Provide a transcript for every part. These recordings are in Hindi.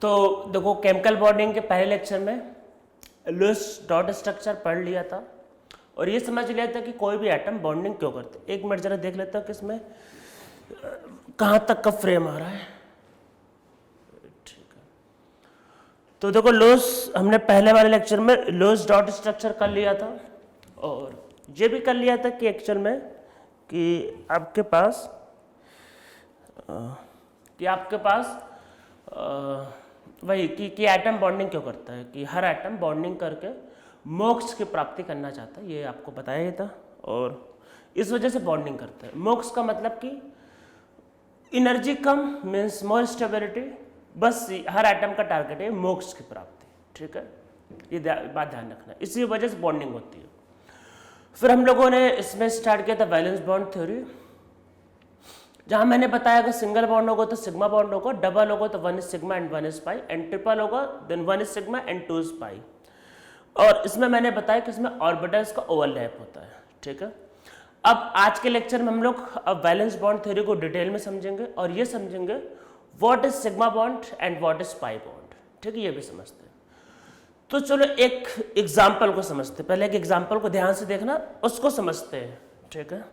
तो देखो केमिकल बॉन्डिंग के पहले लेक्चर में लुईस डॉट स्ट्रक्चर पढ़ लिया था और ये समझ लिया था कि कोई भी एटम बॉन्डिंग क्यों करते। एक मिनट जरा देख लेता हूँ कि इसमें कहाँ तक का फ्रेम आ रहा है। ठीक है, तो देखो लुईस हमने पहले वाले लेक्चर में लुईस डॉट स्ट्रक्चर कर लिया था और ये भी कर लिया था कि एक्चुअल में कि आपके पास वही कि एटम बॉन्डिंग क्यों करता है, कि हर एटम बॉन्डिंग करके मोक्ष की प्राप्ति करना चाहता है, ये आपको बताया ही था और इस वजह से बॉन्डिंग करता है। मोक्ष का मतलब कि energy come means more stability, बस हर एटम का टारगेट है मोक्ष की प्राप्ति। ठीक है, ये बात ध्यान रखना, इसी वजह से बॉन्डिंग होती है। फिर हम लोगों ने इसमें स्टार्ट किया था वैलेंस बॉन्ड थ्योरी, जहां मैंने बताया कि सिंगल बॉन्ड होगा तो सिग्मा बॉन्ड होगा, डबल होगा तो 1 is sigma and 1 is pi, and triple होगा then 1 is sigma and 2 is pi. और इसमें मैंने बताया कि इसमें ऑर्बिटल्स का ओवरलैप होता है। ठीक है, अब आज के लेक्चर में हम लोग अब वैलेंस बॉन्ड थ्योरी को डिटेल में समझेंगे और ये समझेंगे what is sigma bond and what is pi bond. ठीक है, ये भी समझते हैं। तो चलो एक एग्जाम्पल को समझते हैं, पहले एक एग्जाम्पल को ध्यान से देखना, उसको समझते हैं। ठीक है,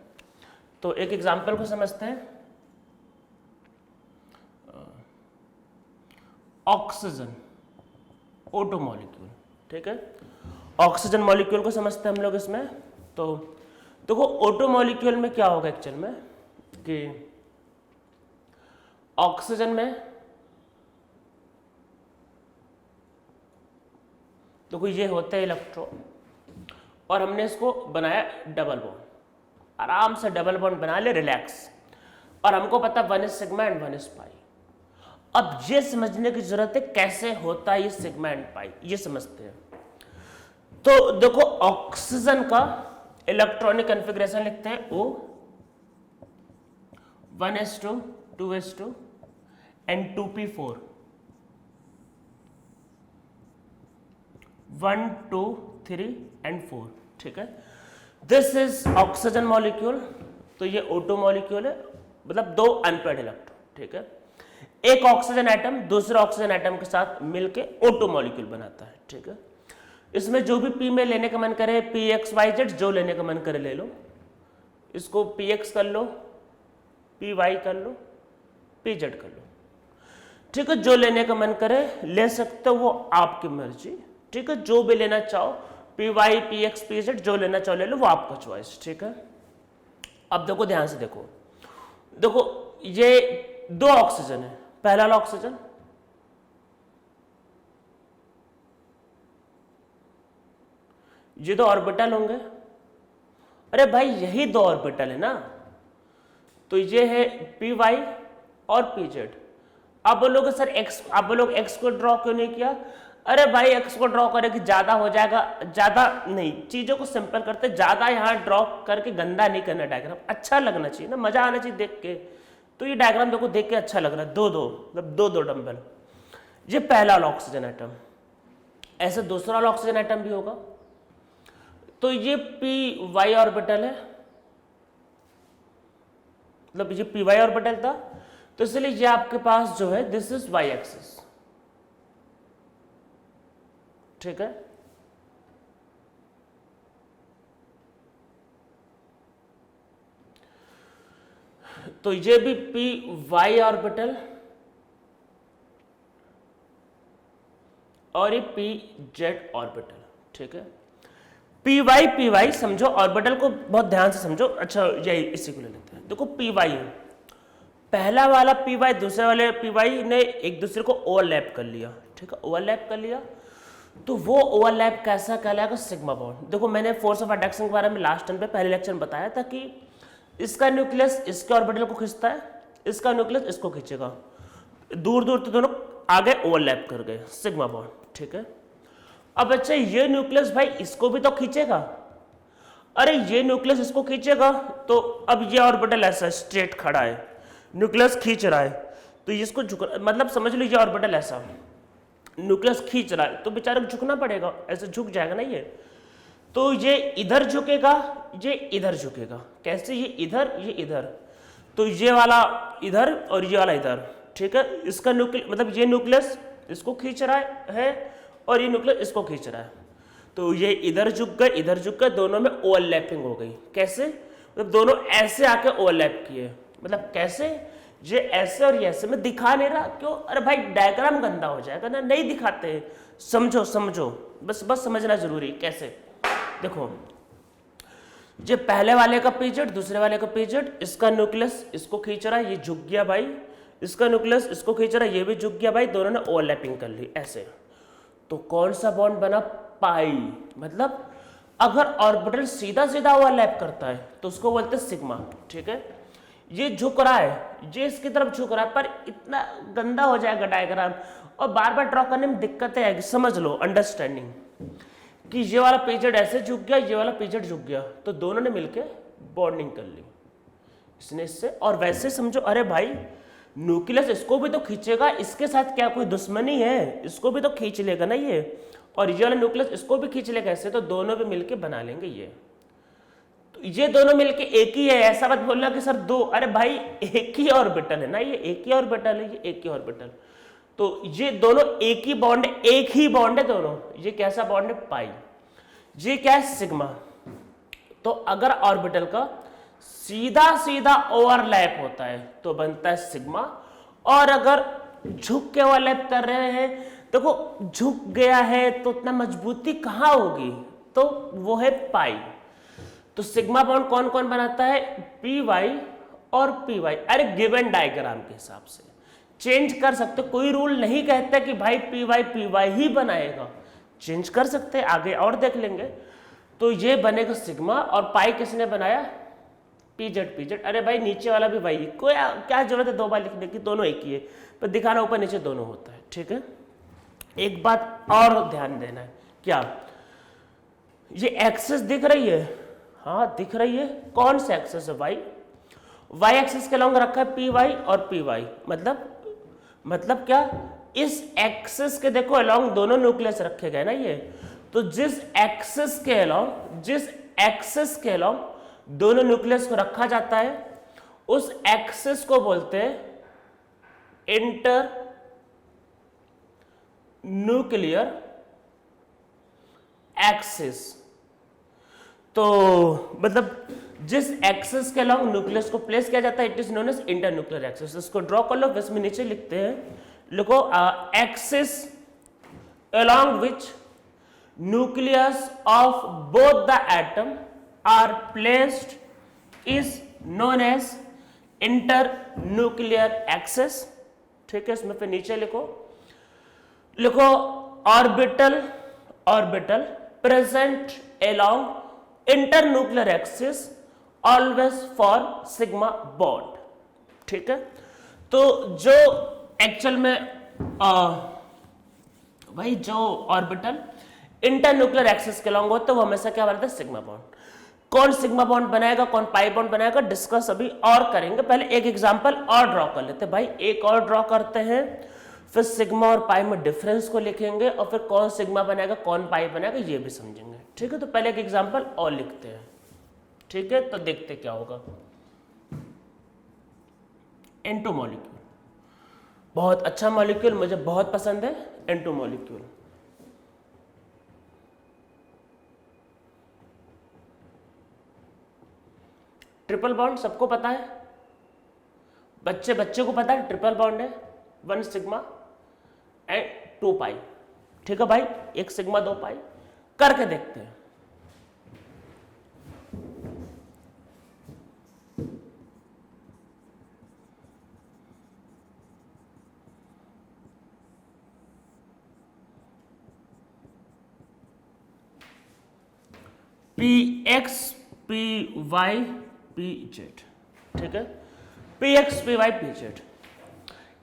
तो एक एग्जाम्पल को समझते हैं। Oxygen O2 molecule. ठीक है, ऑक्सीजन मॉलिक्यूल को समझते हैं हम लोग इसमें। तो देखो O2 मॉलिक्यूल में क्या होगा एक्चुअल में कि ऑक्सीजन में देखो ये होता है इलेक्ट्रॉन और हमने इसको बनाया डबल बॉन्ड, आराम से डबल बॉन्ड बना ले रिलैक्स, और हमको पता 1 इज सिग्मा एंड 1 इज पाई। अब ये समझने की जरूरत है कैसे होता है ये सिग्मा एंड पाई, ये समझते हैं। तो देखो ऑक्सीजन का इलेक्ट्रॉनिक कॉन्फ़िगरेशन लिखते हैं O 1s2 2s2 and 2p4 1 2 3 and 4। ठीक है, दिस इज ऑक्सीजन मॉलिक्यूल। तो ये O2 मॉलिक्यूल है, मतलब 2 अनपेयर्ड इलेक्ट्रॉन। ठीक है, एक ऑक्सीजन एटम दूसरे ऑक्सीजन एटम के साथ मिलके O2 मॉलिक्यूल बनाता है। ठीक है, इसमें जो भी P में लेने का मन करे, PXYZ जो लेने का मन करे ले लो, इसको PX कर लो, PY कर लो, PZ कर लो। ठीक है, जो लेने का मन करे ले सकते हो, वो आपकी मर्जी। ठीक है, जो भी लेना चाहो PY PX PZ जो लेना चाहो ले लो, वो आपका चॉइस। ठीक है, अब देखो ध्यान से देखो, देखो ये 2 ऑक्सीजन है, पहला वाला ऑक्सीजन ये 2 ऑर्बिटल होंगे। अरे भाई यही 2 ऑर्बिटल है ना, तो ये है PY और PZ। अब बोलोगे सर एक्स, आप बोलोगे एक्स को ड्रॉ क्यों नहीं किया? अरे भाई एक्स को ड्रॉ करे कि ज्यादा हो जाएगा, ज्यादा नहीं, चीजों को सिंपल करते, ज्यादा यहाँ ड्रॉ करके गंदा नहीं करना, डायग्राम अच्छा लगना चाहिए ना, मजा आना चाहिए देख के। तो ये डायग्राम देखो देख के अच्छा लग रहा है, 2 2 मतलब 2 2 डंबल। ये पहला वाला ऑक्सीजन एटम, ऐसे दूसरा वाला ऑक्सीजन एटम भी होगा। तो ये PY ऑर्बिटल है, मतलब ये PY ऑर्बिटल था, तो इसलिए ये आपके पास जो है दिस इज Y एक्सिस। ठीक है, तो ये भी PY ऑर्बिटल और ये PZ ऑर्बिटल। ठीक है, PY समझो, ऑर्बिटल को बहुत ध्यान से समझो। अच्छा यही इसी को ले लेते हैं। देखो PY है, पहला वाला PY दूसरे वाले PY ने एक दूसरे को ओवरलैप कर लिया। ठीक है, ओवरलैप कर लिया, तो वो ओवरलैप कैसा कहलाएगा? Sigma bond. देखो मैंने फोर्स ऑफ अट्रैक्शन के बारे में लास्ट टाइम पे पहले लेक्चर में बताया था कि इसका न्यूक्लियस इसके ऑर्बिटल को खींचता है, इसका न्यूक्लियस इसको खींचेगा, दूर दूर तो दोनों आगे ओवरलैप कर गए, सिग्मा बॉन्ड। ठीक है, अब अच्छा ये न्यूक्लियस भाई इसको भी तो खींचेगा, अरे ये न्यूक्लियस इसको खींचेगा, तो अब ये ऑर्बिटल ऐसा स्ट्रेट खड़ा है, न्यूक्लियस खींच रहा है, तो इसको झुक, मतलब समझ लीजिए ऑर्बिटल ऐसा न्यूक्लियस खींच रहा है, तो बेचारे को झुकना पड़ेगा, ऐसे झुक जाएगा ना ये, तो ये इधर झुकेगा, ये इधर झुकेगा। कैसे? ये इधर, तो ये वाला इधर और ये वाला इधर। ठीक है, इसका न्यूक्लियस मतलब ये न्यूक्लियस इसको खींच रहा है और ये न्यूक्लियस इसको खींच रहा है, तो ये इधर झुक गए इधर झुक गए, दोनों में ओवरलैपिंग हो गई। कैसे? मतलब दोनों ऐसे आके ओवरलैप किए। मतलब कैसे? ये ऐसे और ये ऐसे। मैं दिखा नहीं रहा, क्यों? अरे भाई डायग्राम गंदा हो जाएगा ना, नहीं दिखाते। समझो समझो, बस समझना जरूरी। कैसे? देखो, ये पहले वाले का पीजेड, दूसरे वाले का पीजेड, इसका न्यूक्लियस इसको खींच रहा है, ये झुक गया भाई, इसका न्यूक्लियस इसको खींच रहा है, ये भी झुक गया भाई, दोनों ने ओवरलैपिंग कर ली ऐसे। तो कौन सा बॉन्ड बना? पाई। मतलब अगर ऑर्बिटल सीधा सीधा ओवरलैप करता है तो उसको बोलते हैं सिग्मा। ठीक है, ये झुक रहा है, ये इसकी तरफ झुक रहा है, पर इतना गंदा हो जाएगा डायग्राम और बार बार ड्रॉ करने में दिक्कतें आएगी। समझ लो, अंडरस्टैंडिंग, कि ये वाला पीरियड ऐसे झुक गया, ये वाला पीरियड झुक गया, तो दोनों ने मिलके बॉन्डिंग कर ली इसने इससे। और वैसे समझो, अरे भाई न्यूक्लियस इसको भी तो खींचेगा, इसके साथ क्या कोई दुश्मनी है? इसको भी तो खींच लेगा ना ये, और ये वाला न्यूक्लियस इसको भी खींच लेगा ऐसे, तो दोनों भी मिलके बना लेंगे ये। तो ये दोनों मिलके एक ही है, ऐसा मत बोलना कि सर दो। अरे भाई एक ही ऑर्बिटल है ना, ये एक ही ऑर्बिटल है, ये एक ही ऑर्बिटल। तो ये दोनों एक ही बॉन्ड है, एक ही बॉन्ड है दोनों। ये कैसा बॉन्ड है? पाई। ये क्या है? सिग्मा। तो अगर ऑर्बिटल का सीधा सीधा ओवरलैप होता है तो बनता है सिग्मा, और अगर झुक के ओवरलैप कर रहे हैं, देखो झुक गया है तो उतना मजबूती कहां होगी, तो वो है पाई। तो सिग्मा बॉन्ड कौन कौन बनाता है? पी वाई और पी वाई। अरे गिवन डायग्राम के हिसाब से चेंज कर सकते, कोई रूल नहीं कहता कि भाई पी वाई ही बनाएगा, चेंज कर सकते, आगे और देख लेंगे। तो ये बनेगा सिग्मा, और पाई किसने बनाया? पीजेड। अरे भाई नीचे वाला भी भाई, कोई क्या जरूरत है दो बार लिखने की, दोनों एक ही है, पर दिखाना ऊपर नीचे दोनों होता है। ठीक है, एक बात और ध्यान देना है, क्या ये एक्सेस दिख रही है? हाँ दिख रही है। कौन सा एक्सेस है? वाई एक्सेस के लॉन्ग रखा है पी वाई और पी वाई। मतलब क्या? इस एक्सेस के देखो अलोंग दोनों न्यूक्लियस रखे गए ना ये, तो जिस एक्सेस के अलोंग दोनों न्यूक्लियस को रखा जाता है, उस एक्सेस को बोलते हैं इंटर न्यूक्लियर एक्सिस। तो मतलब जिस एक्सिस के अलोंग न्यूक्लियस को प्लेस किया जाता है, it is known as internuclear axis. इसको ड्रॉ कर लो, इसमें नीचे लिखते हैं, लिखो axis along which nucleus of both the atom are placed is known as internuclear axis. ठीक है, इसमें फिर नीचे लिखो orbital present along internuclear axis always for sigma bond. ठीक है, तो जो एक्चुअल में भाई जो ऑर्बिटल इंटरन्यूक्लियर एक्सिस के अलोंग होता है वो हमेशा क्या बनाता है? Sigma bond. कौन सिग्मा बॉन्ड बनाएगा, कौन पाई बॉन्ड बनाएगा, डिस्कस अभी और करेंगे। पहले एक एग्जांपल और ड्रॉ कर लेते हैं भाई, एक और ड्रॉ करते हैं, फिर सिग्मा और पाई में डिफरेंस को लिखेंगे, और फिर कौन सिग्मा बनेगा कौन पाई बनेगा ये भी समझेंगे। ठीक है, तो पहले एक एग्जांपल और लिखते हैं। ठीक है, तो देखते क्या होगा। N2 मॉलिक्यूल बहुत अच्छा मॉलिक्यूल, मुझे बहुत पसंद है N2 मॉलिक्यूल। ट्रिपल बॉन्ड सबको पता है, बच्चे को पता है ट्रिपल बॉन्ड है, 1 सिग्मा एंड 2 पाई। ठीक है भाई, 1 सिग्मा 2 पाई करके देखते हैं। P x p y p z. ठीक है, p x p y p z,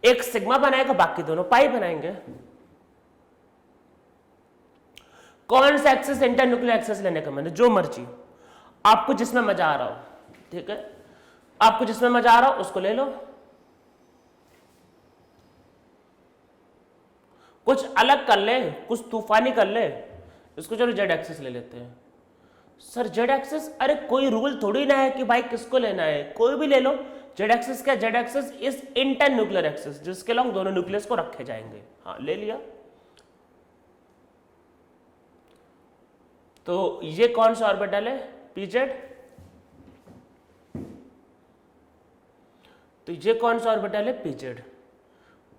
एक सिग्मा बनाएगा, बाकी दोनों पाई बनाएंगे। कौन सा एक्सेस? इंटरन्यूक्लियर एक्सेस लेने का, मैंने जो मर्जी, आपको जिसमें मजा आ रहा हो। ठीक है, आपको जिसमें मजा आ रहा हो उसको ले लो। कुछ अलग कर ले, कुछ तूफानी कर ले, इसको चलो जेड एक्सेस ले लेते हैं। Sir z axes? अरे कोई रूल थोड़ी ना है कि भाई किसको लेना है, कोई भी ले लो, जेड एक्सिस क्या, Z axis is inter nuclear axis, जिसके लॉन्ग दोनों न्यूक्लियस को रखे जाएंगे। हाँ ले लिया। तो ये कौन सा ऑर्बिटल है, पीजेड। तो ये कौन सा ऑर्बिटल है, पीजेड।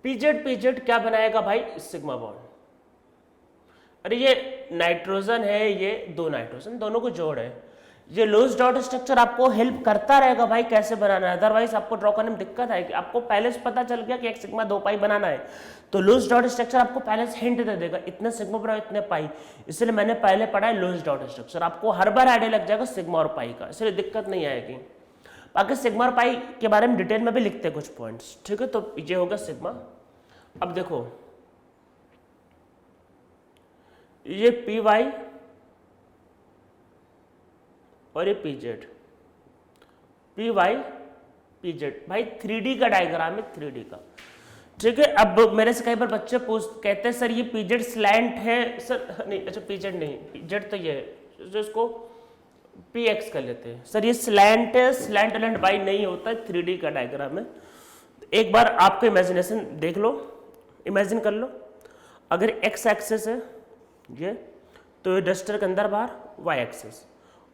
पीजेड पीजेड क्या बनाएगा भाई, सिग्मा बॉन्ड। अरे ये नाइट्रोजन है, ये दो नाइट्रोजन, दोनों को जोड़ है। ये लूज डॉट स्ट्रक्चर आपको हेल्प करता रहेगा भाई कैसे बनाना है, अदरवाइज आपको ड्रॉ करने में दिक्कत आएगी। आपको पहले से पता चल गया कि एक सिग्मा 2 पाई बनाना है, तो लूज डॉट स्ट्रक्चर आपको पहले से हिंट दे देगा, इतने सिग्मा बनाओ इतने पाई। इसलिए मैंने पहले पढ़ा है लूज डॉट स्ट्रक्चर, आपको हर बार आइडिया लग जाएगा सिग्मा और पाई का, इसलिए दिक्कत नहीं आएगी। बाकी सिग्मा और पाई के बारे में डिटेल में भी लिखते हैं कुछ पॉइंट्स, ठीक है। तो ये होगा सिग्मा। अब देखो ये पी वाई और ये p z, p y p z, भाई 3D का डायग्राम है, 3D का, ठीक है। अब मेरे से कई बार बच्चे कहते हैं सर ये पी जेड स्लैंट है सर, नहीं अच्छा पी जेड नहीं, पी जेड तो ये है, जो इसको पी एक्स कर लेते हैं सर, ये स्लैंट है, स्लैंट एलेंट बाई नहीं होता है, 3D का डायग्राम है। एक बार आपको इमेजिनेशन देख लो, इमेजिन कर लो, अगर एक्स एक्सेस है ये, तो ये डस्टर के अंदर बाहर वाई एक्सेस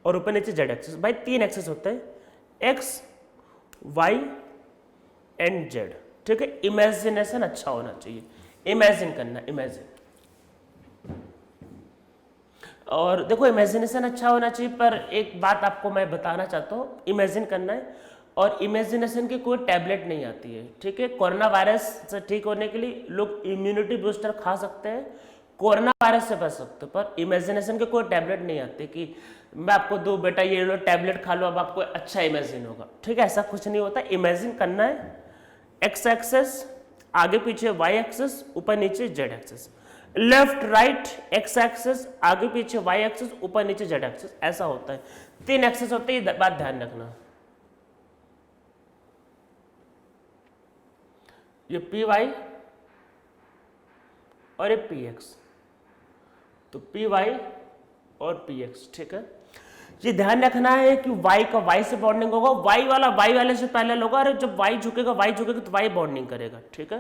और ऊपर नीचे जेड एक्सेस, भाई 3 एक्सेस होते हैं, एक्स वाई एंड जेड, ठीक है। इमेजिनेशन अच्छा होना चाहिए, इमेजिन करना, इमेजिन। और देखो इमेजिनेशन अच्छा होना चाहिए, पर एक बात आपको मैं बताना चाहता हूँ, इमेजिन करना है और इमेजिनेशन की कोई टैबलेट नहीं आती है, ठीक है। कोरोना वायरस से ठीक होने के लिए लोग इम्यूनिटी बूस्टर खा सकते हैं, कोरोना वायरस से बच सकते हो, पर इमेजिनेशन की कोई टैबलेट नहीं आती कि मैं आपको दूं बेटा ये लो टैबलेट खा लो अब आपको अच्छा इमेजिन होगा, ठीक है। ऐसा कुछ नहीं होता, इमेजिन करना है, एक्स एक्सेस आगे पीछे वाई एक्सेस, ऊपर नीचे z axes, left right x axes आगे पीछे वाई एक्सेस, ऊपर नीचे जेड एक्सेस, ऐसा होता है। 3 एक्सेस होते हैं, ये बात ध्यान रखना। ये पी वाई और ये पी एक्स, तो पी वाई और पी एक्स, ठीक है। ये ध्यान रखना है कि y का y से बॉन्डिंग होगा, y वाला y वाले से पहले होगा, और जब y झुकेगा तो y बॉन्डिंग करेगा, ठीक है।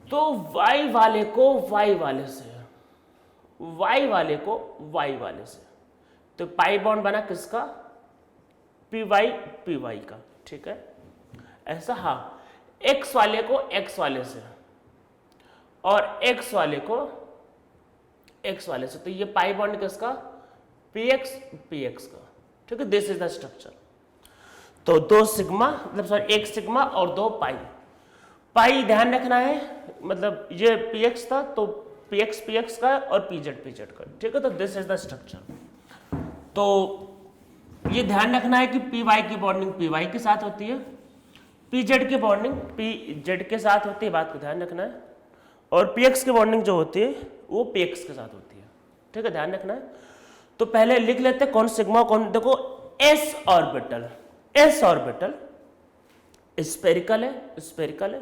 तो y वाले को y वाले से, y वाले को y वाले से, तो पाई बॉन्ड बना किसका, पी वाई का, ठीक है। ऐसा हाँ, x वाले को x वाले से और x वाले को x वाले से, तो ये पाई बॉन्ड किसका, px का, ठीक है। This is the structure. तो 2 सिग्मा मतलब सॉरी 1 सिग्मा और 2 पाई, पाई ध्यान रखना है, मतलब ये px था तो px का और pz का, ठीक है। तो दिस इज द स्ट्रक्चर। तो ये ध्यान रखना है कि py की बॉन्डिंग py के साथ होती है, pz की बॉन्डिंग pz के साथ होती है, बात को ध्यान रखना है, और px की बॉन्डिंग जो होती है वो px के साथ होती है, ठीक है, ध्यान रखना है। तो पहले लिख लेते हैं कौन सिग्मा कौन, देखो s ऑर्बिटल स्फेरिकल है,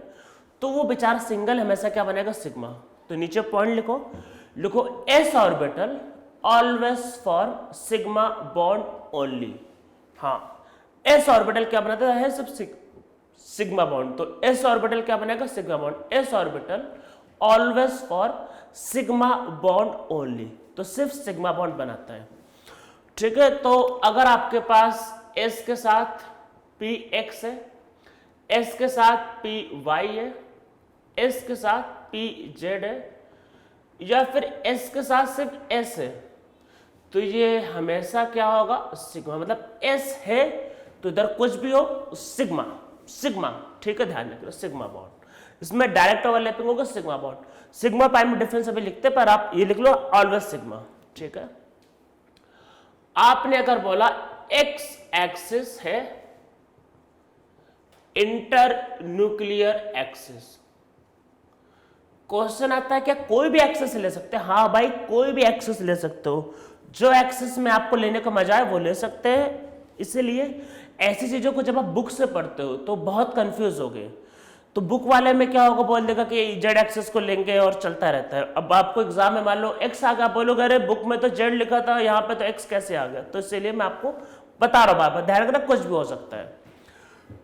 तो वो बेचारा सिंगल हमेशा क्या बनेगा, सिग्मा। तो नीचे पॉइंट लिखो s orbital always for sigma bond only. हाँ, s ऑर्बिटल क्या बनाता है, सब सिग्मा बॉन्ड, तो s ऑर्बिटल क्या बनेगा, sigma bond. s orbital always for sigma bond only, तो सिर्फ सिग्मा बॉन्ड बनाता है, ठीक है। तो अगर आपके पास s के साथ px है, s के साथ py है, s के साथ pz है, या फिर s के साथ सिर्फ s है, तो ये हमेशा क्या होगा, सिग्मा। मतलब s है तो इधर कुछ भी हो सिग्मा, ठीक है, ध्यान रखिए सिग्मा बॉन्ड। इसमें डायरेक्ट ओवरलैपिंग होगा सिग्मा बॉन्ड। सिग्मा पाई में डिफरेंस अभी लिखते, पर आप ये लिख लो ऑलवेज सिग्मा, ठीक है। आपने अगर बोला एक्स एक्सिस है इंटर न्यूक्लियर एक्सिस, क्वेश्चन आता है क्या कोई भी एक्सिस ले सकते हैं, हाँ भाई कोई भी एक्सिस ले सकते हो, जो एक्सिस में आपको लेने का मजा है वो ले सकते हैं। इसीलिए ऐसी चीजों को जब आप बुक से पढ़ते हो तो बहुत कंफ्यूज हो गए, तो बुक वाले में क्या होगा, बोल देगा कि जेड एक्सिस को लेंगे और चलता रहता है। अब आपको एग्जाम में मान लो एक्स आ गया, बोलोगे अरे बुक में तो जेड लिखा था, यहाँ पे तो एक्स कैसे आ गया, तो इसीलिए मैं आपको बता रहा हूँ, बार ध्यान रखना कुछ भी हो सकता है।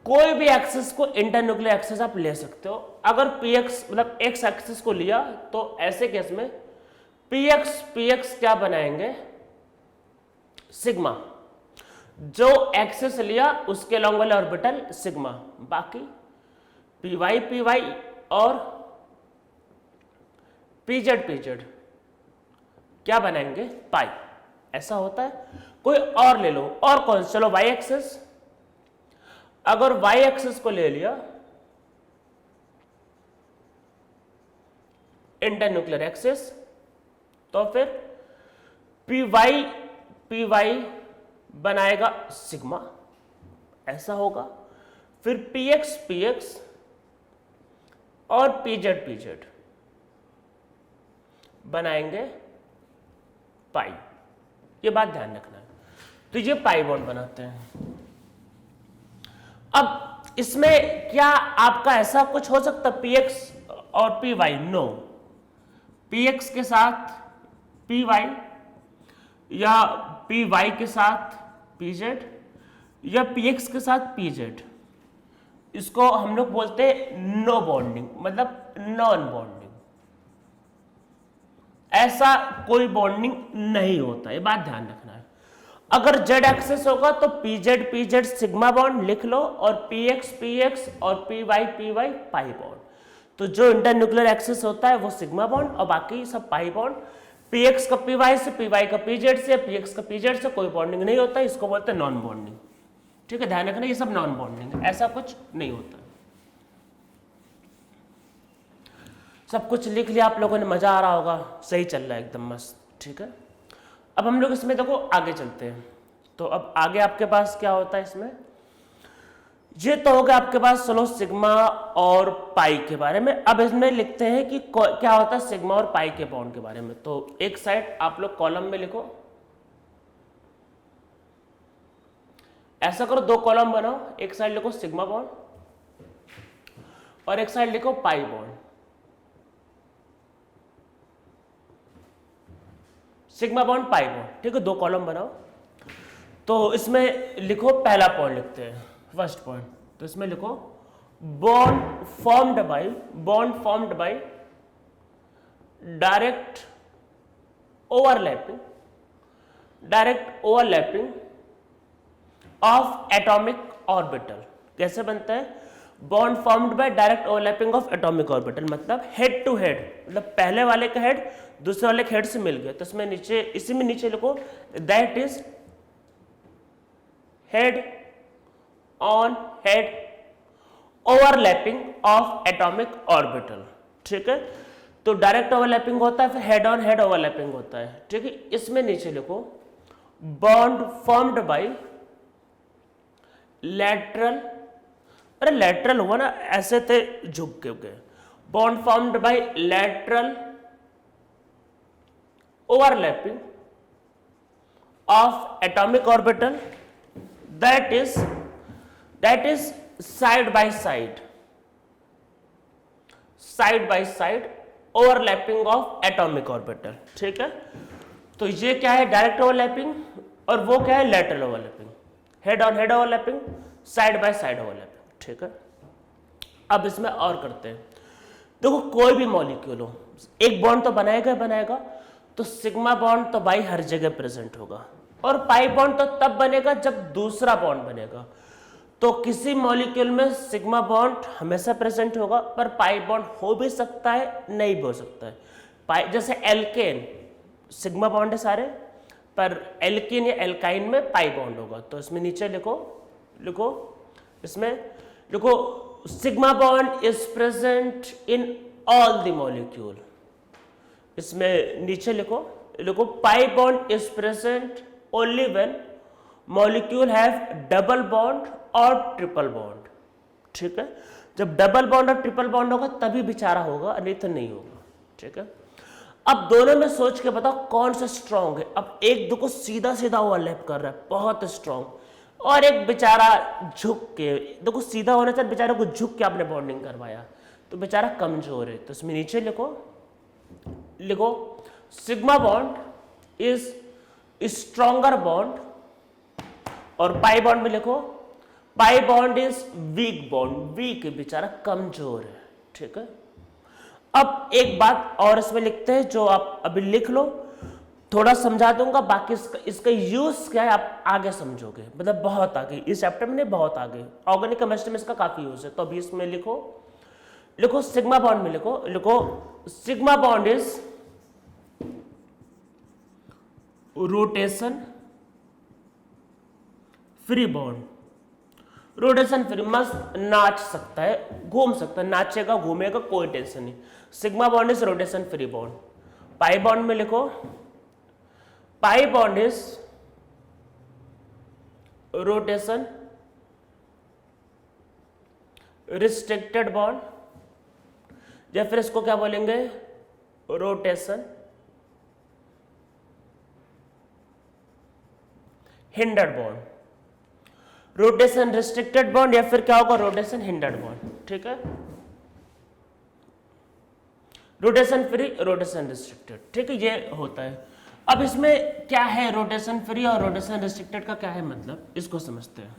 कोई भी एक्सिस को इंटरन्यूक्लियर एक्सिस आप ले सकते हो। अगर px मतलब x एक्सिस को लिया तो ऐसे केस में px क्या बनाएंगे, सिग्मा। जो एक्सिस लिया उसके अलॉन्ग वाले ऑर्बिटल सिग्मा, बाकी py और pz क्या बनाएंगे, पाई। ऐसा होता है। कोई और ले लो, और कौन, चलो y एक्सिस। अगर y एक्सिस को ले लिया इंटरन्यूक्लियर एक्सिस, तो फिर py बनाएगा सिग्मा, ऐसा होगा। फिर px और pz बनाएंगे पाई। ये बात ध्यान रखना है। तो ये पाई बॉन्ड बनाते हैं। अब इसमें क्या आपका ऐसा कुछ हो सकता px और py? नो, px के साथ py या py के साथ pz या px के साथ pz, इसको हम लोग बोलते हैं नो बॉन्डिंग, मतलब नॉन बॉन्डिंग। ऐसा कोई बॉन्डिंग नहीं होता, ये बात ध्यान रखना है। अगर z एक्सिस होगा तो pz सिग्मा बॉन्ड लिख लो, और px और py पाई बॉन्ड। तो जो इंटरन्यूक्लियर एक्सिस होता है वो सिग्मा बॉन्ड, और बाकी सब पाई बॉन्ड। px का py से, py का pz से, px का pz से कोई बॉन्डिंग नहीं होता, इसको बोलते हैं नॉन बॉन्डिंग। ठीक है, ध्यान रखना, ये सब नॉन बॉन्डिंग है, ऐसा कुछ नहीं होता। सब कुछ लिख लिया आप लोगों ने, मजा आ रहा होगा, सही चल रहा है एकदम मस्त। ठीक है, अब हम लोग इसमें देखो आगे चलते हैं। तो अब आगे आपके पास क्या होता है इसमें, ये तो हो गया आपके पास चलो सिग्मा और पाई के बारे में। अब इसमें लिखते हैं कि क्या होता है सिग्मा और पाई के बॉन्ड के बारे में। तो एक साइड आप लोग कॉलम में लिखो, ऐसा करो, दो कॉलम बनाओ, एक साइड लिखो सिग्मा बॉन्ड और एक साइड लिखो pi bond. Sigma bond pi bond, ठीक है, दो कॉलम बनाओ। तो इसमें लिखो, पहला पॉइंट लिखते हैं, फर्स्ट पॉइंट। तो इसमें लिखो bond formed by direct overlapping of atomic orbital. कैसे बनता है, bond formed by direct overlapping of atomic orbital, मतलब हेड टू हेड, मतलब पहले वाले का हेड दूसरे वाले के हेड से मिल गया। तो इसमें नीचे, इसी में नीचे लिखो that is head on head overlapping of atomic orbital. ठीक है, तो डायरेक्ट ओवरलैपिंग होता है, फिर हेड ऑन हेड ओवरलैपिंग होता है। ठीक है, इसमें नीचे लिखो बॉन्ड फॉर्म्ड बाय लैटरल, अरे लैटरल हुआ ना, ऐसे थे झुक के गए। Bond formed by lateral overlapping of atomic orbital, that is side by side overlapping of atomic orbital. ठीक है, तो ये क्या है, डायरेक्ट ओवरलैपिंग, और वो क्या है, lateral overlapping, head on head overlapping, side by side overlapping. ठीक है, अब इसमें और करते हैं। देखो कोई भी मॉलिक्यूल हो, एक बॉन्ड तो बनाएगा, तो सिग्मा बॉन्ड तो भाई हर जगह प्रेजेंट होगा, और पाई बॉन्ड तो तब बनेगा जब दूसरा बॉन्ड बनेगा। तो किसी मॉलिक्यूल में सिग्मा बॉन्ड हमेशा प्रेजेंट होगा, पर पाई बॉन्ड हो भी सकता है, नहीं भी हो सकता है। पाई, जैसे एल्केन सिग्मा बॉन्ड है सारे, पर एल्केन या एल्काइन में पाई बॉन्ड होगा। तो इसमें नीचे लिखो इसमें लिखो sigma bond is present in all the molecule. इसमें नीचे लिखो pi bond is present only when molecule have double bond और ट्रिपल बॉन्ड। ठीक है, जब डबल बॉन्ड और ट्रिपल बॉन्ड होगा तभी बेचारा होगा, नहीं तो नहीं होगा। ठीक है, अब दोनों में सोच के बताओ कौन सा स्ट्रॉन्ग है। अब एक दो को सीधा ओवरलैप कर रहा है, बहुत स्ट्रॉन्ग, और एक बेचारा झुक के, देखो सीधा होने से बेचारे को झुक के आपने बॉन्डिंग करवाया, तो बेचारा कमजोर है। तो इसमें नीचे लिखो sigma bond is stronger bond, और पाई बॉन्ड में लिखो pi bond is weak bond, weak है बेचारा, कमजोर है, ठीक है। अब एक बात और इसमें लिखते हैं जो आप अभी लिख लो, थोड़ा समझा दूंगा, बाकी इसका यूज क्या है आप आगे समझोगे, मतलब बहुत आगे, इस चैप्टर में नहीं बहुत आगे, ऑर्गेनिक केमिस्ट्री में इसका काफी यूज है। तो अभी इसमें लिखो सिग्मा बॉन्ड में लिखो sigma bond is rotation free bond. Rotation free, मस्त नाच सकता है, घूम सकता है, नाचेगा घूमेगा कोई टेंशन नहीं। Sigma bond is rotation free bond. Pi bond में लिखो pi bond is rotation restricted bond, या फिर इसको क्या बोलेंगे, rotation hindered bond. Rotation restricted bond या फिर क्या होगा, रोटेशन हिंडर्ड बॉन्ड, ठीक है। रोटेशन फ्री, रोटेशन रिस्ट्रिक्टेड, ठीक है, ये होता है। अब इसमें क्या है रोटेशन फ्री और रोटेशन रिस्ट्रिक्टेड का क्या है मतलब, इसको समझते हैं।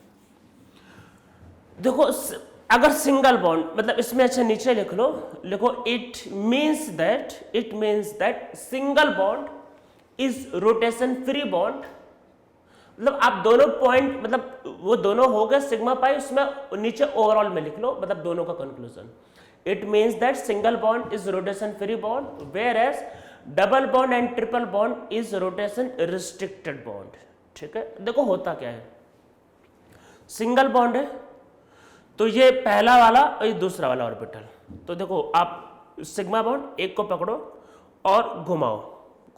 देखो अगर सिंगल बॉन्ड, मतलब इसमें अच्छा नीचे लिखो it means that single bond is rotation free bond. मतलब आप दोनों पॉइंट, मतलब वो दोनों हो गए सिग्मा पाई, उसमें नीचे ओवरऑल में लिख लो, मतलब दोनों का conclusion. It means that single bond is rotation free bond, whereas double bond and triple bond is rotation restricted bond, ठीक है। देखो होता क्या है, सिंगल बॉन्ड है तो ये पहला वाला और ये दूसरा वाला ऑर्बिटल, तो देखो आप सिग्मा बॉन्ड एक को पकड़ो और घुमाओ,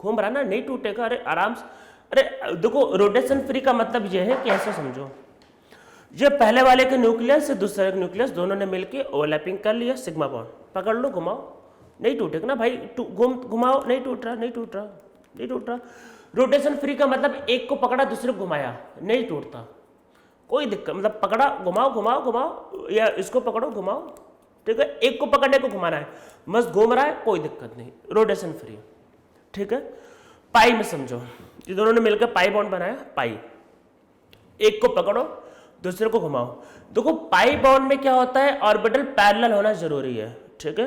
घूम रहा ना, नहीं टूटेगा, अरे आराम से। अरे देखो रोटेशन फ्री का मतलब ये है कि ऐसे समझो, ये पहले वाले के न्यूक्लियस से दूसरे के न्यूक्लियस दोनों ने मिलकर ओवरलैपिंग कर लिया, सिग्मा बॉन्ड पकड़ लो, घुमाओ, नहीं टूटेगा ना भाई, घुमाओ, नहीं टूट रहा। रोटेशन फ्री का मतलब एक को पकड़ा दूसरे को घुमाया, नहीं टूटता, कोई दिक्कत, मतलब पकड़ा घुमाओ, या इसको पकड़ो घुमाओ, ठीक है, एक को पकड़ने को घुमाना है, मस्त घूम रहा है, कोई दिक्कत नहीं, रोटेशन फ्री, ठीक है। पाई में समझो, ये दोनों ने मिलकर पाई बॉन्ड बनाया, पाई, एक को पकड़ो दूसरे को घुमाओ। देखो पाई बॉन्ड में क्या होता है, ऑर्बिटल पैरेलल होना जरूरी है, ठीक है।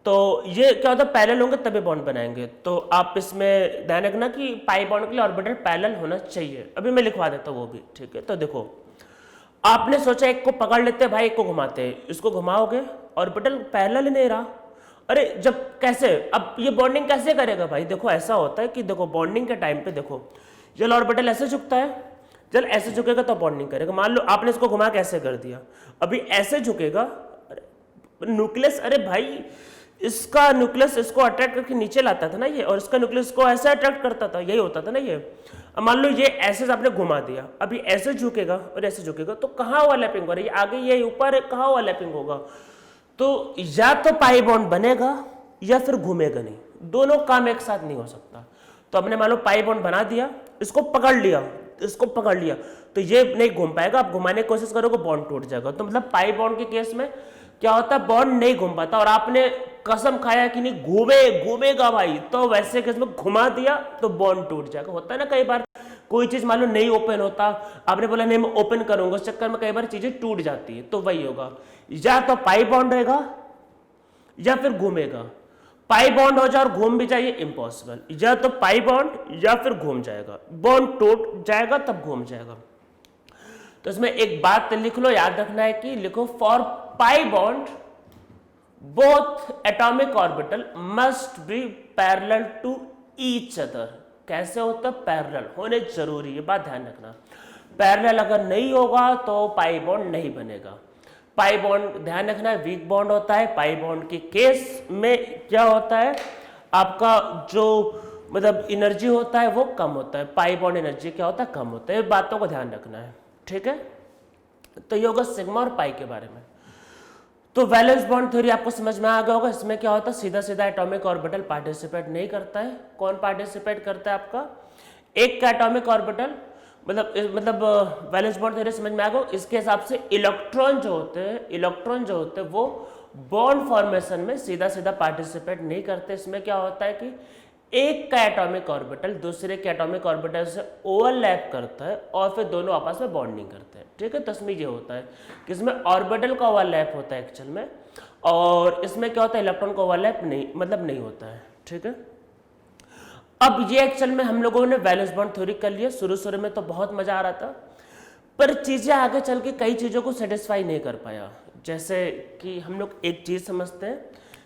तो ये क्या होता है, पैरेलल होंगे तभी बॉन्ड बनाएंगे, तो आप इसमें ध्यान रखना कि पाई बॉन्ड के लिए ऑर्बिटल पैरेलल होना चाहिए। अभी मैं लिखवा देता हूँ वो भी, ठीक है। तो देखो आपने सोचा एक को पकड़ लेते हैं भाई, एक को घुमाते हैं, इसको घुमाओगे ऑर्बिटल पैरेलल ही नहीं रहा, अरे जब कैसे, अब ये बॉन्डिंग कैसे करेगा भाई। देखो ऐसा होता है कि देखो बॉन्डिंग के टाइम पे देखो जल ऑर्बिटल ऐसे झुकता है, जल ऐसे झुकेगा तो बॉन्डिंग करेगा। मान लो आपने इसको घुमा के ऐसे कर दिया, अभी ऐसे झुकेगा, न्यूक्लियस, अरे भाई इसका न्यूक्लियस इसको अट्रैक्ट करके नीचे लाता था ना ये, और इसका न्यूक्लियस को ऐसे अट्रैक्ट करता था, यही होता था ना ये। अब मान लो ये ऐसे आपने घुमा दिया, अभी ऐसे झुकेगा और ऐसे झुकेगा, तो कहाँ ओवरलैपिंग हो रही है, आगे ये ऊपर है, कहाँ ओवरलैपिंग होगा, तो या तो पाई बॉन्ड बनेगा या फिर घूमेगा नहीं, दोनों काम एक साथ नहीं हो सकता। तो हमने मान लो पाई बॉन्ड बना दिया, इसको पकड़ लिया, तो ये नहीं घूम पाएगा, आप घुमाने की कोशिश करोगे बॉन्ड टूट जाएगा। तो मतलब पाई बॉन्ड के केस में क्या होता है, बॉन्ड नहीं घूम पाता, और आपने कसम खाया कि नहीं घूमेगा भाई, तो वैसे केस में घुमा दिया तो बॉन्ड टूट जाएगा। होता है ना कई बार कोई चीज मान लो नहीं ओपन होता, आपने बोला नहीं मैं ओपन करूंगा, उस चक्कर में कई बार चीजें टूट जाती है, तो वही होगा, या तो पाई बॉन्ड रहेगा या फिर घूमेगा। पाई बॉन्ड हो जाए और घूम भी जाए इम्पॉसिबल, या तो पाई बॉन्ड या फिर घूम जाएगा, बॉन्ड टूट जाएगा तब घूम जाएगा। तो इसमें एक बात लिख लो, याद रखना है कि लिखो for pi bond both atomic orbital must be parallel to each other. कैसे होता है, पैरेलल होने जरूरी है, बात ध्यान रखना। पैरेलल अगर नहीं होगा तो पाई बॉन्ड नहीं बनेगा। पाई बॉन्ड ध्यान रखना है वीक बॉन्ड होता है। पाई बॉन्ड के केस में क्या होता है, आपका जो मतलब एनर्जी होता है वो कम होता है, पाई बॉन्ड एनर्जी क्या होता है, कम होता है। बातों को ध्यान रखना है, ठीक है। तो ये होगा सिग्मा और पाई के बारे में। तो वैलेंस बॉन्ड थ्योरी आपको समझ में आ गया होगा। इसमें क्या होता है, सीधा सीधा एटॉमिक ऑर्बिटल पार्टिसिपेट नहीं करता है। कौन पार्टिसिपेट करता है, आपका एक का एटॉमिक ऑर्बिटल, मतलब वैलेंस बॉन्ड थ्योरी समझ में आ गया। इसके हिसाब से इलेक्ट्रॉन जो होते हैं वो बॉन्ड फॉर्मेशन में सीधा सीधा पार्टिसिपेट नहीं करते। इसमें क्या होता है कि एक का एटॉमिक ऑर्बिटल दूसरे के एटॉमिक ऑर्बिटल से ओवरलैप करता है और फिर दोनों आपस में बॉन्डिंग करते हैं। ठीक है, तो इसमें ये होता है कि इसमें ऑर्बिटल का ओवरलैप होता है एक्चुअल में, और इसमें क्या होता है, इलेक्ट्रॉन का ओवरलैप नहीं होता है। ठीक है, अब ये एक्चुअल में हम लोगों ने वैलेंस बॉन्ड थ्योरी कर लिया। शुरू में तो बहुत मजा आ रहा था, पर चीजें आगे चल के कई चीजों को सेटिस्फाई नहीं कर पाया। जैसे कि हम लोग एक चीज समझते हैं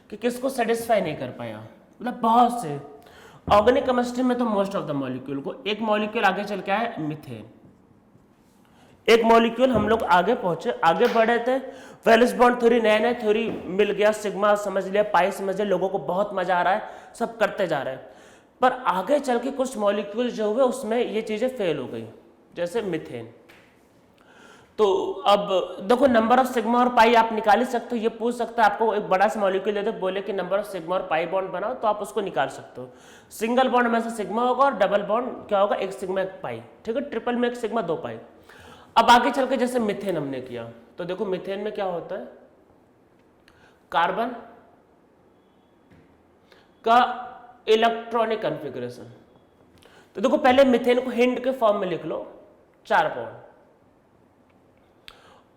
कि किसको सेटिस्फाई नहीं कर पाया, मतलब बहुत से ऑर्गेनिक केमिस्ट्री में तो मोस्ट ऑफ द मॉलिक्यूल को, एक मॉलिक्यूल आगे चल के आया मीथेन, एक मॉलिक्यूल हम लोग आगे पहुंचे, आगे बढ़े थे, वैलेंस बॉन्ड थ्योरी नया थ्योरी मिल गया, सिग्मा समझ लिया, पाई समझ लिया, लोगों को बहुत मजा आ रहा है, सब करते जा रहे हैं। पर आगे चल के कुछ मॉलिक्यूल जो हुए उसमें ये चीजें फेल हो गई, जैसे मीथेन। तो अब देखो नंबर ऑफ सिग्मा और पाई आप निकाल ही सकते हो। ये पूछ सकता है आपको, एक बड़ा सा मॉलिक्यूल दे दे, बोले कि नंबर ऑफ सिग्मा और पाई बॉन्ड बनाओ, तो आप उसको निकाल सकते हो। सिंगल बॉन्ड में से सिग्मा होगा और डबल बॉन्ड क्या होगा, एक सिग्मा एक पाई। ठीक है, ट्रिपल में एक सिग्मा दो पाई। अब आगे चल के जैसे मीथेन हमने किया, तो देखो मीथेन में क्या होता है, कार्बन का इलेक्ट्रॉनिक कॉन्फ़िगरेशन। तो देखो पहले मीथेन को हिंट के फॉर्म में लिख लो, 4 बॉन्ड,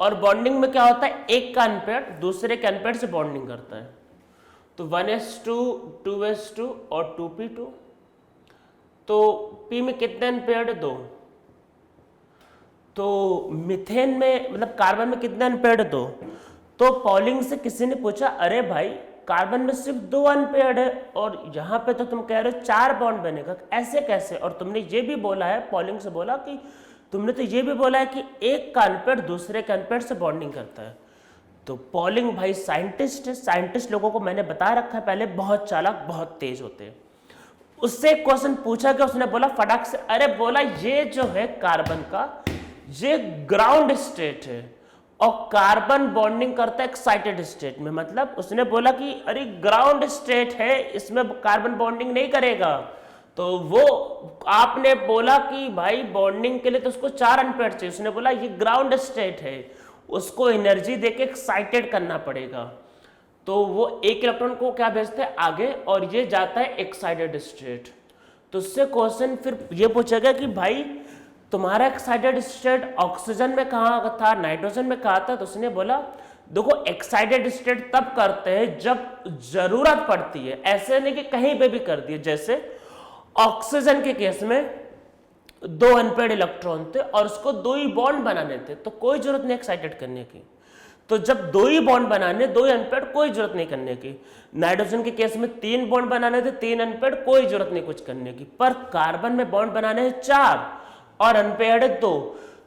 और बॉन्डिंग में क्या होता है, एक का अनपेयर्ड दूसरे के अनपेयर्ड से बॉन्डिंग करता है। तो 1s2 2s2 और 2p2। तो p में कितने अनपेयर्ड है, 2। तो मीथेन में मतलब कार्बन में कितने अनपेयर्ड है, 2। तो पॉलिंग से किसी ने पूछा, अरे भाई कार्बन में सिर्फ 2 अनपेयर्ड है और यहाँ पे तो तुम कह रहे हो 4 बॉन्ड बनेगा, ऐसे कैसे। और तुमने ये भी बोला है, पॉलिंग से बोला कि तुमने तो ये भी बोला है कि एक का अनपेयर्ड दूसरे के अनपेयर्ड से बॉन्डिंग करता है। तो पॉलिंग भाई साइंटिस्ट है, साइंटिस्ट लोगों को मैंने बता रखा है पहले, बहुत चालाक बहुत तेज होते हैं। उससे एक क्वेश्चन पूछा कि उसने बोला फटाक से, अरे बोला ये जो है कार्बन का ये ग्राउंड स्टेट है और कार्बन बॉन्डिंग करता है एक्साइटेड स्टेट में। मतलब उसने बोला कि अरे ग्राउंड स्टेट है, इसमें कार्बन बॉन्डिंग नहीं करेगा। तो वो आपने बोला कि भाई बॉन्डिंग के लिए तो उसको 4 अनपेयर्ड चाहिए, उसने बोला ये ग्राउंड स्टेट है, उसको एनर्जी देके एक्साइटेड करना पड़ेगा। तो वो एक इलेक्ट्रॉन को क्या भेजते हैं आगे और ये जाता है एक्साइटेड स्टेट। तो उससे क्वेश्चन फिर ये पूछेगा कि भाई तुम्हारा एक्साइटेड स्टेट ऑक्सीजन में कहाँ था, नाइट्रोजन में कहाँ था। तो उसने बोला देखो एक्साइटेड स्टेट तब करते हैं जब जरूरत पड़ती है, ऐसे नहीं कि कहीं पे भी कर दिए। जैसे ऑक्सीजन के केस में 2 अनपेयर्ड इलेक्ट्रॉन थे और उसको 2 ही बॉन्ड बनाने थे, तो कोई जरूरत नहीं एक्साइटेड करने की। तो जब 2 ही बॉन्ड बनाने, 2 ही अनपेयर्ड, कोई जरूरत नहीं करने की। नाइट्रोजन के केस में 3 बॉन्ड बनाने थे, 3 अनपेयर्ड, कोई जरूरत नहीं कुछ करने की। पर कार्बन में बॉन्ड बनाने हैं 4 और अनपेयर्ड है 2।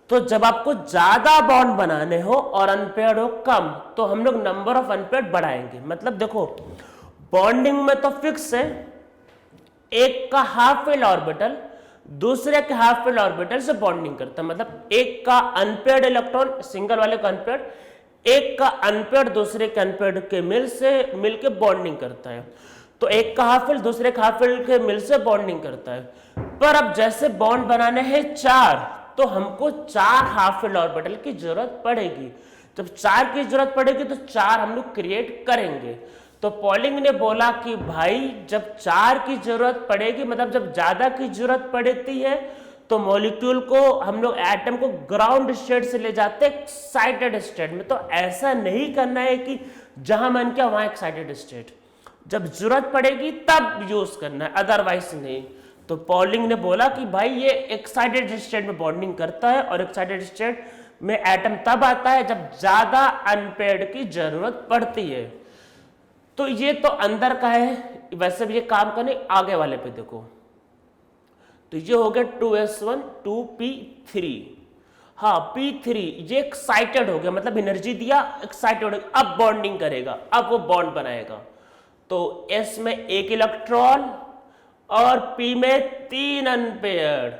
तो जब आपको ज्यादा बॉन्ड बनाने हो और अनपेयर्ड हो कम, तो हम लोग नंबर ऑफ अनपेयर्ड बढ़ाएंगे। मतलब देखो बॉन्डिंग में तो फिक्स है, एक का हाफ फिल्ड ऑर्बिटल दूसरे के हाफ फिल्ड ऑर्बिटल से बॉन्डिंग करता है। मतलब एक का अनपेयर्ड इलेक्ट्रॉन, सिंगल वाले का अनपेयर्ड, एक का अनपेयर्ड दूसरे के अनपेयर्ड के मिलके बॉन्डिंग करता है। तो एक का हाफ फिल्ड दूसरे का हाफ फिल्ड के मिल से बॉन्डिंग करता है। पर अब जैसे बॉन्ड बनाने हैं 4, तो हमको 4 हाफ फिल्ड ऑर्बिटल की जरूरत पड़ेगी। जब 4 की जरूरत पड़ेगी तो 4 हम लोग क्रिएट करेंगे। तो पॉलिंग ने बोला कि भाई जब 4 की जरूरत पड़ेगी, मतलब जब ज्यादा की जरूरत पड़ती है, तो मॉलिक्यूल को हम लोग एटम को ग्राउंड स्टेट से ले जाते हैं एक्साइटेड स्टेट में। तो ऐसा नहीं करना है कि जहां मन किया वहां एक्साइटेड स्टेट, जब जरूरत पड़ेगी तब यूज करना है, अदरवाइज नहीं। तो पॉलिंग ने बोला कि भाई ये एक्साइटेड स्टेट में बॉन्डिंग करता है और एक्साइटेड स्टेट में एटम तब आता है जब ज्यादा अनपेयर्ड की जरूरत पड़ती है। तो ये तो अंदर का है, वैसे भी ये काम करने आगे वाले पे देखो। तो ये हो गया 2s1 2p3। हाँ p3 ये एक्साइटेड हो गया, मतलब एनर्जी दिया, एक्साइटेड हो गया, अब बॉन्डिंग करेगा, अब वो बॉन्ड बनाएगा। तो s में 1 इलेक्ट्रॉन और p में 3 अनपेयर्ड।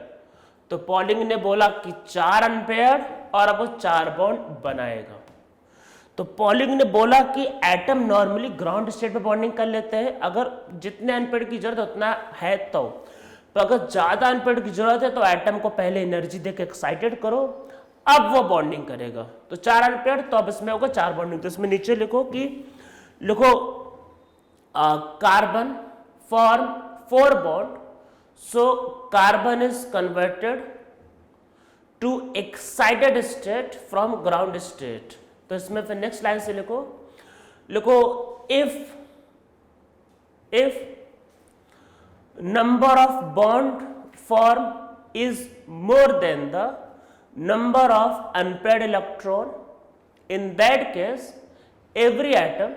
तो पॉलिंग ने बोला कि 4 अनपेयर्ड और अब वो 4 बॉन्ड बनाएगा। तो पॉलिंग ने बोला कि एटम नॉर्मली ग्राउंड स्टेट पे बॉन्डिंग कर लेते हैं अगर जितने अनपेयर्ड की जरूरत उतना है। तो अगर ज्यादा अनपेयर्ड की जरूरत है तो एटम को पहले एनर्जी देके एक्साइटेड करो, अब वो बॉन्डिंग करेगा। तो 4 अनपेयर्ड, तो अब इसमें होगा 4 बॉन्डिंग। तो इसमें नीचे लिखो कि carbon form 4 bond, so carbon is converted to excited state from ground state. तो इसमें फिर नेक्स्ट लाइन से लिखो if number of bond form is more than the number of unpaired electron, in that case every atom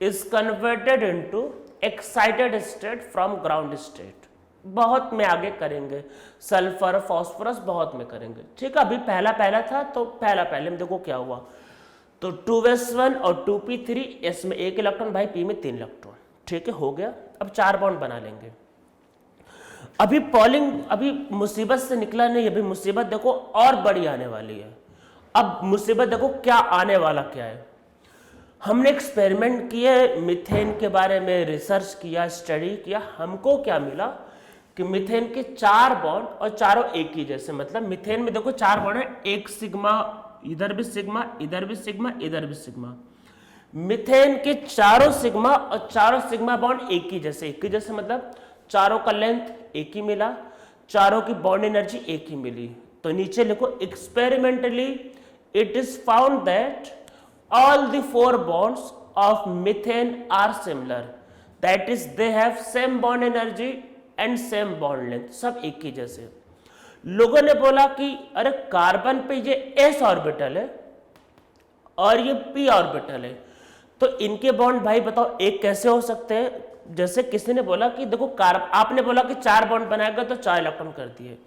is converted into excited state from ground state. बहुत में आगे करेंगे, सल्फर फॉस्फोरस बहुत में करेंगे, ठीक है। अभी पहला था तो पहले में देखो क्या हुआ, तो 2s1 और 2p3, s में 1 इलेक्ट्रॉन, भाई p में 3 इलेक्ट्रॉन, ठीक है, हो गया। अब 4 बॉन्ड बना लेंगे। अभी पॉलिंग अभी मुसीबत से निकला नहीं, अभी मुसीबत देखो और बड़ी आने वाली है। अब मुसीबत देखो क्या आने वाला क्या है। हमने एक्सपेरिमेंट किए, मीथेन के बारे में रिसर्च किया, स्टडी किया, हमको क्या मिला कि मीथेन के 4 बॉन्ड और चारों एक ही जैसे, मतलब मीथेन में देखो 4 बॉन्ड है, एक सिग्मा, इधर भी सिग्मा, इधर भी सिग्मा, इधर भी सिग्मा। मीथेन के चारों सिग्मा और चारों सिग्मा बॉन्ड एक ही जैसे मतलब चारों का लेंथ एक ही मिला, चारों की बॉन्ड एनर्जी एक ही मिली। तो नीचे लिखो experimentally it is found that all the 4 bonds of methane are similar, that is they have same bond energy and same bond length, सब एक ही जैसे। लोगों ने बोला कि अरे कार्बन पे ये s ऑर्बिटल है और ये p ऑर्बिटल है, तो इनके बॉन्ड भाई बताओ एक कैसे हो सकते हैं। जैसे किसी ने बोला कि देखो आपने बोला कि 4 बॉन्ड बनाएगा तो 4 इलेक्ट्रॉन कर दिए।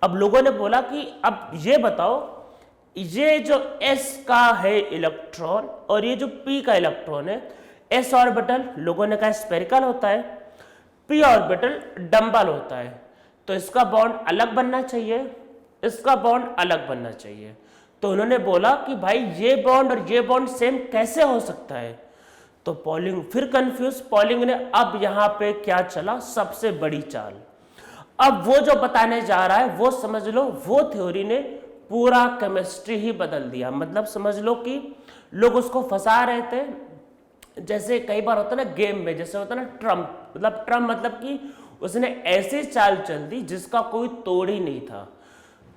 अब लोगों ने बोला कि अब ये बताओ, ये जो s का है इलेक्ट्रॉन और ये जो p का इलेक्ट्रॉन है, s ऑर्बिटल लोगों ने कहा स्फेरिकल होता है, p ऑर्बिटल डंबल होता है, तो इसका बॉन्ड अलग बनना चाहिए, इसका बॉन्ड अलग बनना चाहिए। तो उन्होंने बोला कि भाई ये बॉन्ड और ये बॉन्ड सेम कैसे हो सकता है। तो पॉलिंग फिर कंफ्यूज, पॉलिंग ने अब यहां पे क्या चला, सबसे बड़ी चाल। अब वो जो बताने जा रहा है वो समझ लो, वो थ्योरी ने पूरा केमिस्ट्री ही बदल दिया। मतलब समझ लो कि लोग उसको फंसा रहे थे, जैसे कई बार होता ना गेम में, जैसे होता ना ट्रम्प, मतलब कि उसने ऐसी चाल चल दी जिसका कोई तोड़ ही नहीं था।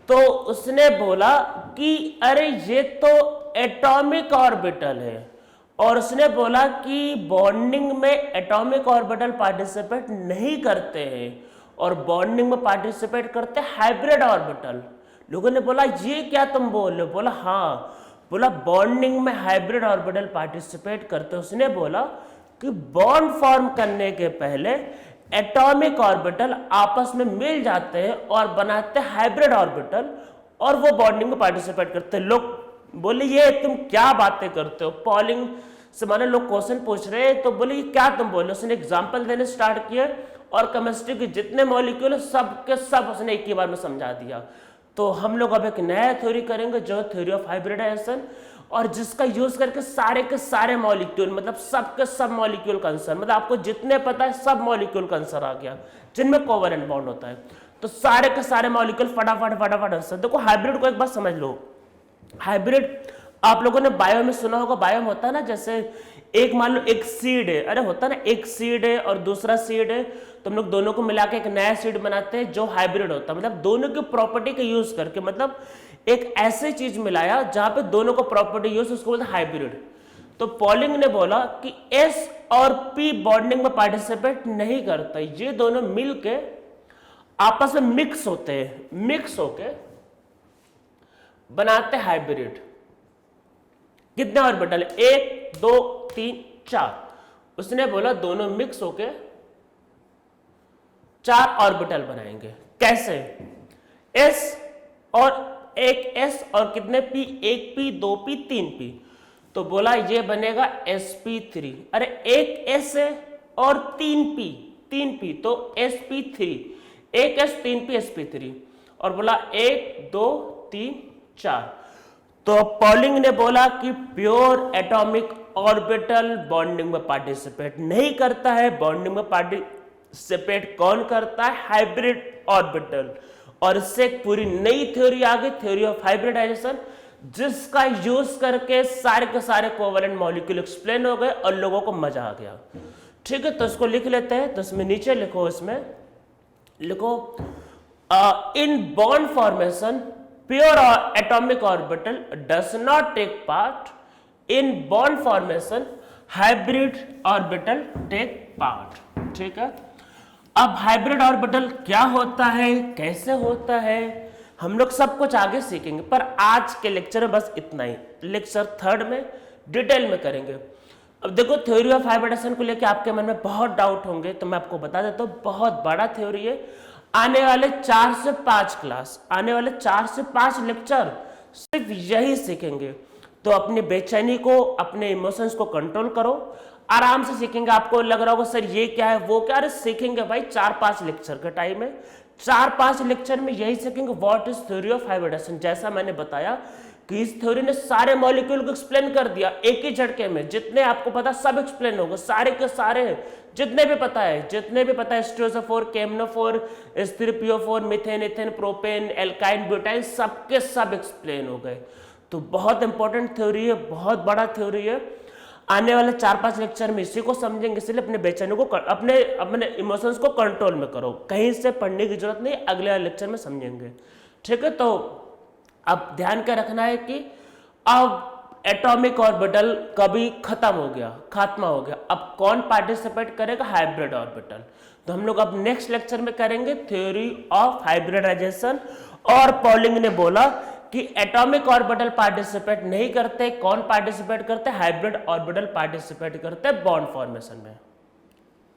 तो उसने बोला कि अरे ये तो एटॉमिक ऑर्बिटल है, और उसने बोला कि बॉन्डिंग में एटॉमिक ऑर्बिटल पार्टिसिपेट नहीं करते हैं और बॉन्डिंग में पार्टिसिपेट करते हैं हाइब्रिड ऑर्बिटल। लोगों ने बोला ये क्या तुम बोल रहे हो, बोला हाँ, बोला बॉन्डिंग में हाइब्रिड ऑर्बिटल पार्टिसिपेट करते। उसने बोला कि बॉन्ड फॉर्म करने के पहले एटॉमिक ऑर्बिटल आपस में मिल जाते हैं और बनाते हैं हाइब्रिड ऑर्बिटल, और वो बॉन्डिंग में पार्टिसिपेट करते हैं। लोग बोले ये तुम क्या बातें करते हो, पॉलिंग से माने लोग क्वेश्चन पूछ रहे हैं, तो बोले ये क्या तुम बोल रहे हो। उसने एग्जाम्पल देने स्टार्ट किए और केमिस्ट्री के जितने मॉलिक्यूल सब के सब उसने एक ही बार में समझा दिया। तो हम लोग अब एक नया थ्योरी करेंगे जो थ्योरी ऑफ हाइब्रिडाइजेशन, और जिसका यूज करके सारे के सारे मॉलिक्यूल, मतलब सब के सब मॉलिक्यूल का आंसर, मतलब आपको जितने पता है सब मॉलिक्यूल का आंसर आ गया जिनमें कोवेलेंट बॉन्ड होता है, तो सारे के सारे मॉलिक्यूल फटाफट आंसर। देखो हाइब्रिड को एक बार समझ लो, हाइब्रिड आप लोगों ने बायो में सुना होगा, बायो में होता है ना, जैसे एक मान लो एक सीड है, अरे होता है ना, एक सीड है और दूसरा सीड है, तो हम लोग दोनों को मिला के एक नया सीड बनाते हैं जो हाइब्रिड होता है। मतलब दोनों की प्रॉपर्टी का यूज करके, मतलब एक ऐसी चीज मिलाया जहां पे दोनों को प्रॉपर्टी यूज, उसको बोलते हैं हाइब्रिड। तो पॉलिंग ने बोला कि S और P बॉन्डिंग में पार्टिसिपेट नहीं करता, ये दोनों मिलके आपस में मिक्स होते हैं, मिक्स होके बनाते हाइब्रिड। कितने ऑर्बिटल? 1 2 3 4। उसने बोला दोनों मिक्स होके 4 ऑर्बिटल बनाएंगे। कैसे? S और एक S और कितने P? 1P 2P 3P। तो बोला ये बनेगा sp3। अरे एक S है और 3P तो sp3, एक S 3P sp3। और बोला 1 2 3 4। तो पॉलिंग ने बोला कि प्योर एटॉमिक ऑर्बिटल बॉन्डिंग में पार्टिसिपेट नहीं करता है। बॉन्डिंग में पार्टिसिपेट कौन करता है? Hybrid orbital. और इससे एक पूरी नई थ्योरी आ गई, थ्योरी ऑफ हाइब्रिडाइजेशन, जिसका यूज करके सारे के सारे कोवेलेंट मॉलिक्यूल एक्सप्लेन हो गए और लोगों को मजा आ गया। ठीक है, तो इसको लिख लेते हैं। तो इसमें नीचे लिखो, इसमें लिखो in bond formation pure atomic orbital does not take part, in bond formation hybrid orbital take part. ठीक है, अब हाइब्रिड ऑर्बिटल क्या होता है, कैसे होता है, हम लोग सब कुछ आगे सीखेंगे, पर आज के लेक्चर में बस इतना ही। लेक्चर 3 में डिटेल में करेंगे। अब देखो, थ्योरी ऑफ हाइब्रिडेशन को लेकर आपके मन में बहुत डाउट होंगे, तो मैं आपको बता देता हूँ, बहुत बड़ा थ्योरी है। आने वाले 4 से 5 क्लास, आने वाले 4 से 5 लेक्चर सिर्फ यही सीखेंगे। तो अपनी बेचैनी को, अपने इमोशंस को कंट्रोल करो, आराम से सीखेंगे। आपको लग रहा होगा सर ये क्या है वो क्या, अरे सीखेंगे भाई, 4-5 लेक्चर का टाइम है। 4-5 लेक्चर में यही सीखेंगे what is theory of hybridisation. जैसा मैंने बताया कि इस थ्योरी ने सारे मॉलिक्यूल को एक्सप्लेन कर दिया एक ही झटके में। जितने आपको पता सब एक्सप्लेन होगा, सारे के सारे जितने भी पता है स्टीरियोफोर, केमनोफोर, H3PO4, methane, ethane, propane, alkyne, butyne, सबके सब एक्सप्लेन हो गए। तो बहुत इंपॉर्टेंट थ्योरी है, बहुत बड़ा थ्योरी है। आने वाले 4-5 लेक्चर में इसी को समझेंगे, इसलिए अपने बेचैनी को, अपने इमोशंस को कंट्रोल में करो। कहीं से पढ़ने की जरूरत नहीं, अगले वाले लेक्चर में समझेंगे। ठीक है, तो अब ध्यान क्या रखना है कि अब एटॉमिक ऑर्बिटल कभी खत्म हो गया, खात्मा हो गया, अब कौन पार्टिसिपेट करेगा, हाइब्रिड ऑर्बिटल। तो हम लोग अब नेक्स्ट लेक्चर में करेंगे थ्योरी ऑफ हाइब्रिडाइजेशन। और पॉलिंग ने बोला कि एटॉमिक ऑर्बिटल पार्टिसिपेट नहीं करते, कौन पार्टिसिपेट करते, हाइब्रिड ऑर्बिटल पार्टिसिपेट करते बॉन्ड फॉर्मेशन में।